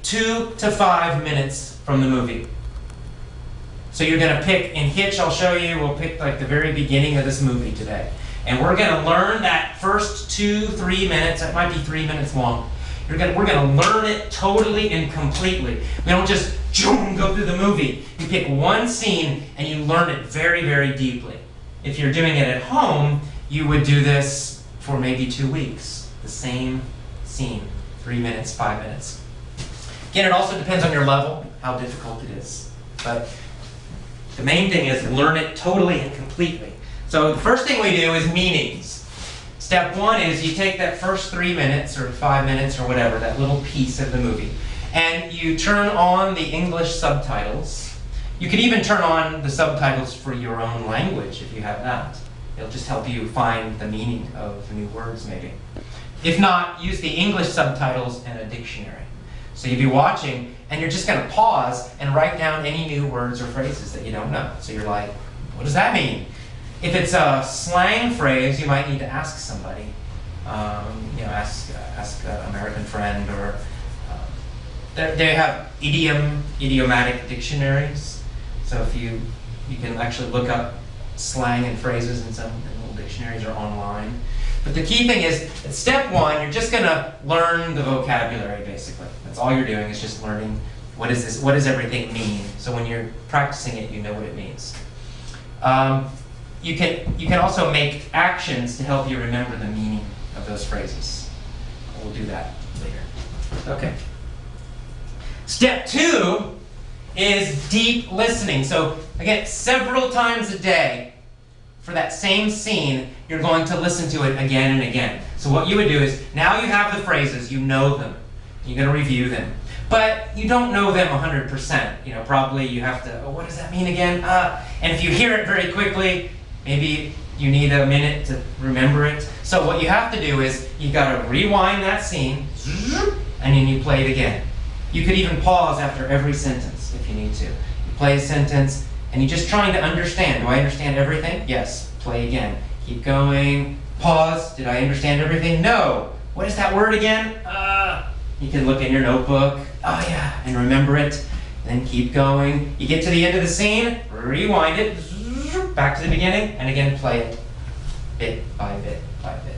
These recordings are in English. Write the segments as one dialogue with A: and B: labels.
A: 2 to 5 minutes from the movie. So you're going to pick, in Hitch, I'll show you, we'll pick like the very beginning of this movie today. And we're going to learn that first 2-3 minutes, that might be 3 minutes long. We're going to learn it totally and completely. We don't just go through the movie. You pick one scene and you learn it very, very deeply. If you're doing it at home, you would do this for maybe 2 weeks. The same scene, 3 minutes, 5 minutes. Again, it also depends on your level, how difficult it is. But the main thing is learn it totally and completely. So the first thing we do is meanings. Step one is you take that first 3 minutes or 5 minutes or whatever, that little piece of the movie, and you turn on the English subtitles. You could even turn on the subtitles for your own language if you have that. It'll just help you find the meaning of new words maybe. If not, use the English subtitles and a dictionary. So you'll be watching and you're just going to pause and write down any new words or phrases that you don't know. So you're like, what does that mean? If it's a slang phrase, you might need to ask somebody. Ask an American friend, or they have idiomatic dictionaries. So if you can actually look up slang and phrases in some little dictionaries or online. But the key thing is, at step one, you're just going to learn the vocabulary, basically. That's all you're doing, is just learning what is this, what does everything mean. So when you're practicing it, you know what it means. You can also make actions to help you remember the meaning of those phrases. We'll do that later. Okay. Step two is deep listening. So again, several times a day for that same scene, you're going to listen to it again and again. So what you would do is, now you have the phrases, you know them. You're going to review them. But you don't know them 100%. Probably you have to, what does that mean again? And if you hear it very quickly, maybe you need a minute to remember it. So what you have to do is, you got to rewind that scene, and then you play it again. You could even pause after every sentence if you need to. You play a sentence, and you're just trying to understand. Do I understand everything? Yes. Play again. Keep going. Pause. Did I understand everything? No. What is that word again? You can look in your notebook. Oh yeah, and remember it. And then keep going. You get to the end of the scene, rewind it, back to the beginning, and again play it bit by bit by bit.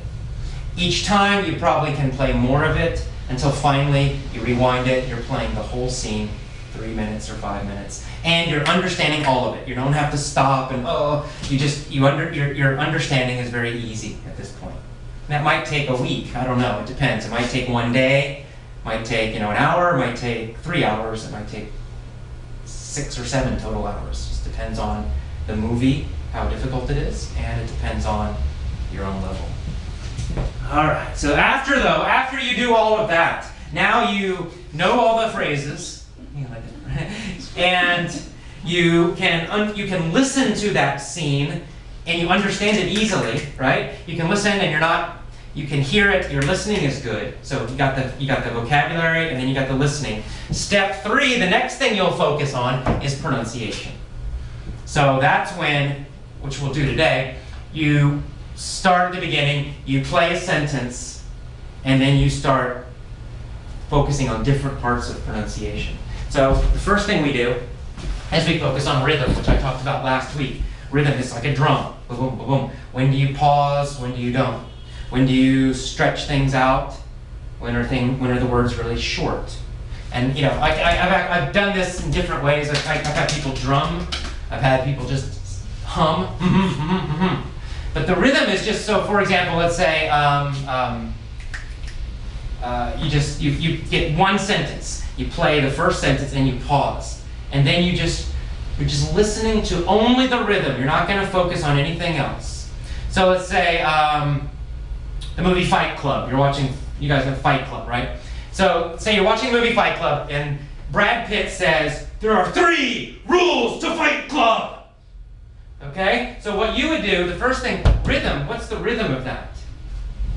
A: Each time you probably can play more of it until finally you rewind it, you're playing the whole scene, 3 minutes or 5 minutes, and you're understanding all of it. You don't have to stop and your understanding is very easy at this point. And that might take a week, I don't know, it depends. It might take 1 day, it might take an hour, it might take 3 hours, it might take 6 or 7 total hours. It just depends on the movie, how difficult it is, and it depends on your own level. Alright, so after you do all of that, now you know all the phrases, and you can listen to that scene and you understand it easily, right? You can listen and you can hear it, your listening is good. So you got the vocabulary and then you got the listening. Step 3, the next thing you'll focus on is pronunciation. So that's when, which we'll do today, you start at the beginning, you play a sentence, and then you start focusing on different parts of pronunciation. So the first thing we do is we focus on rhythm, which I talked about last week. Rhythm is like a drum. Boom, boom, boom, boom. When do you pause? When do you don't? When do you stretch things out? When are the words really short? And I've done this in different ways. I've had people drum. I've had people just hum. But the rhythm is just so. For example, let's say you get one sentence. You play the first sentence and you pause, and then you're just listening to only the rhythm. You're not going to focus on anything else. So let's say the movie Fight Club. You guys have Fight Club, right? So say you're watching the movie Fight Club, and Brad Pitt says, "There are 3 rules to Fight Club." Okay? So what you would do, the first thing, rhythm. What's the rhythm of that?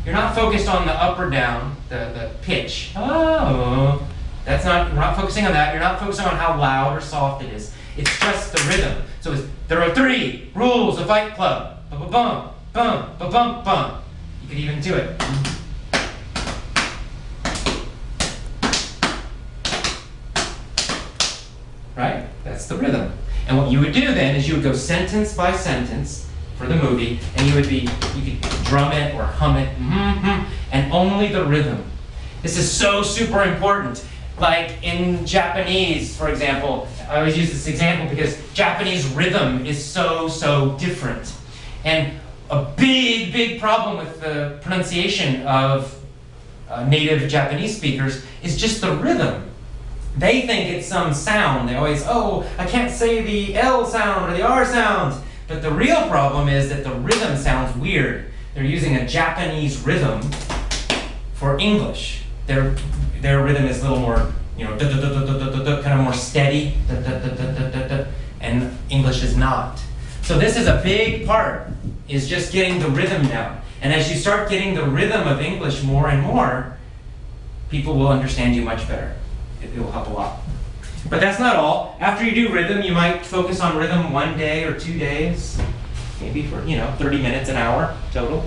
A: You're not focused on the up or down, the pitch. Oh. We're not focusing on that. You're not focusing on how loud or soft it is. It's just the rhythm. So there are 3 rules of Fight Club. Ba-ba-bum, bum, ba-bum, bum. You could even do it. right? That's the rhythm. And what you would do then is you would go sentence by sentence for the movie, and you could drum it or hum it, and only the rhythm. This is so super important. Like in Japanese, for example, I always use this example because Japanese rhythm is so different. And a big problem with the pronunciation of native Japanese speakers is just the rhythm. They think it's some sound. They always, oh, I can't say the L sound or the R sound. But the real problem is that the rhythm sounds weird. They're using a Japanese rhythm for English. Their rhythm is a little more, kind of more steady, and English is not. So this is a big part, is just getting the rhythm down. And as you start getting the rhythm of English more and more, people will understand you much better. It will help a lot. But that's not all. After you do rhythm, you might focus on rhythm 1 day or 2 days, maybe for 30 minutes, an hour total.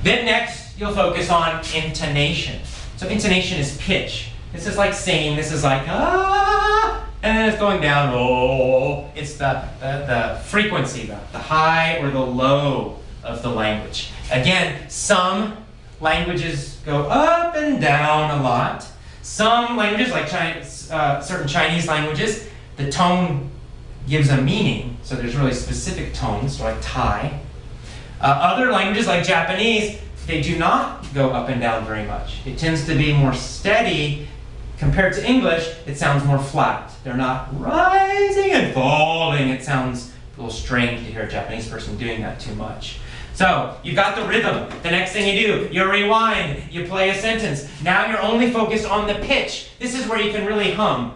A: Then next, you'll focus on intonation. So intonation is pitch. This is like singing. This is like ah, and then it's going down. Oh, it's the frequency, the high or the low of the language. Again, some languages go up and down a lot. Some languages, like certain Chinese languages, the tone gives a meaning. So there's really specific tones, like Thai. Other languages, like Japanese, they do not go up and down very much. It tends to be more steady. Compared to English, it sounds more flat. They're not rising and falling. It sounds a little strange to hear a Japanese person doing that too much. So, you've got the rhythm. The next thing you do, you rewind, you play a sentence. Now you're only focused on the pitch. This is where you can really hum.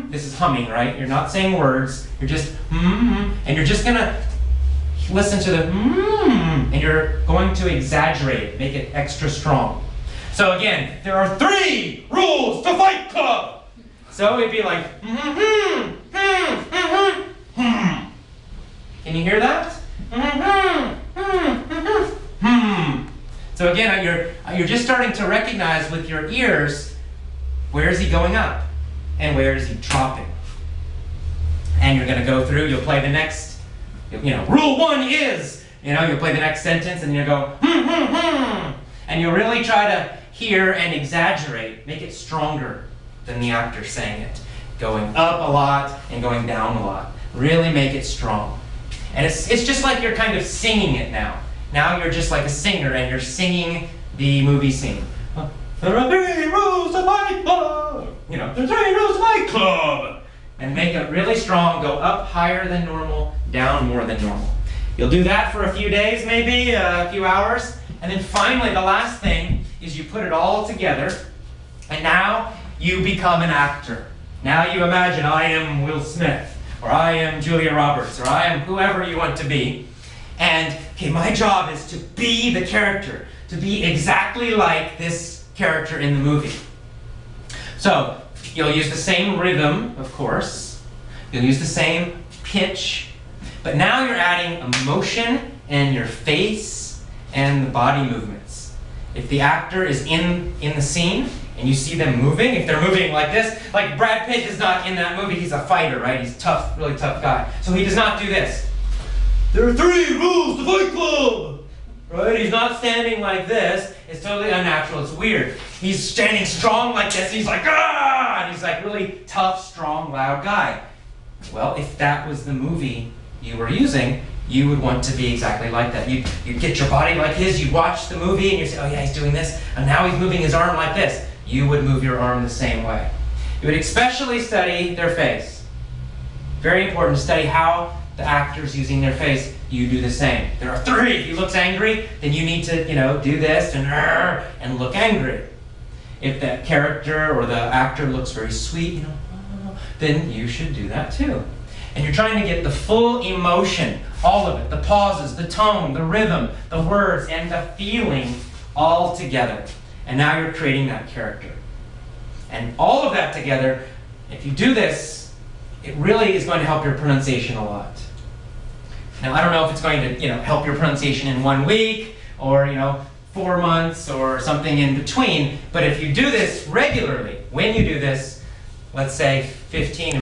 A: This is humming, right? You're not saying words. You're just and you're just gonna listen to the and you're going to exaggerate it, make it extra strong. So again, there are 3 rules to Fight Club. So it'd be like Can you hear that? So again, you're just starting to recognize with your ears, where is he going up and where is he dropping. And you're going to go through, you'll play the next, rule 1 is, you'll play the next sentence and you'll go, and you'll really try to hear and exaggerate, make it stronger than the actor saying it. Going up a lot and going down a lot. Really make it strong. And it's just like you're kind of singing it now. Now you're just like a singer and you're singing the movie scene. There are 3 rules to Fight Club. There are 3 rules to Fight Club. And make it really strong. Go up higher than normal, down more than normal. You'll do that for a few days, maybe a few hours. And then finally, the last thing is you put it all together. And now you become an actor. Now you imagine, I am Will Smith. Or I am Julia Roberts, or I am whoever you want to be. And, okay, my job is to be the character, to be exactly like this character in the movie. So, you'll use the same rhythm, of course. You'll use the same pitch. But now you're adding emotion and your face and the body movements. If the actor is in the scene, and you see them moving, if they're moving like this, like Brad Pitt is not in that movie, he's a fighter, right? He's tough, really tough guy. So he does not do this. There are 3 rules to Fight Club! Right? He's not standing like this. It's totally unnatural, it's weird. He's standing strong like this, and he's like, ah! And he's like really tough, strong, loud guy. Well, if that was the movie you were using, you would want to be exactly like that. You'd get your body like his, you'd watch the movie, and you'd say, oh yeah, he's doing this, and now he's moving his arm like this. You would move your arm the same way. You would especially study their face. Very important to study how the actor's using their face. You do the same. There are 3. If he looks angry, then you need to, do this and look angry. If that character or the actor looks very sweet, then you should do that too. And you're trying to get the full emotion, all of it, the pauses, the tone, the rhythm, the words, and the feeling all together. And now you're creating that character. And all of that together, if you do this, it really is going to help your pronunciation a lot. Now, I don't know if it's going to, help your pronunciation in 1 week or, 4 months or something in between, but if you do this regularly, when you do this, let's say 15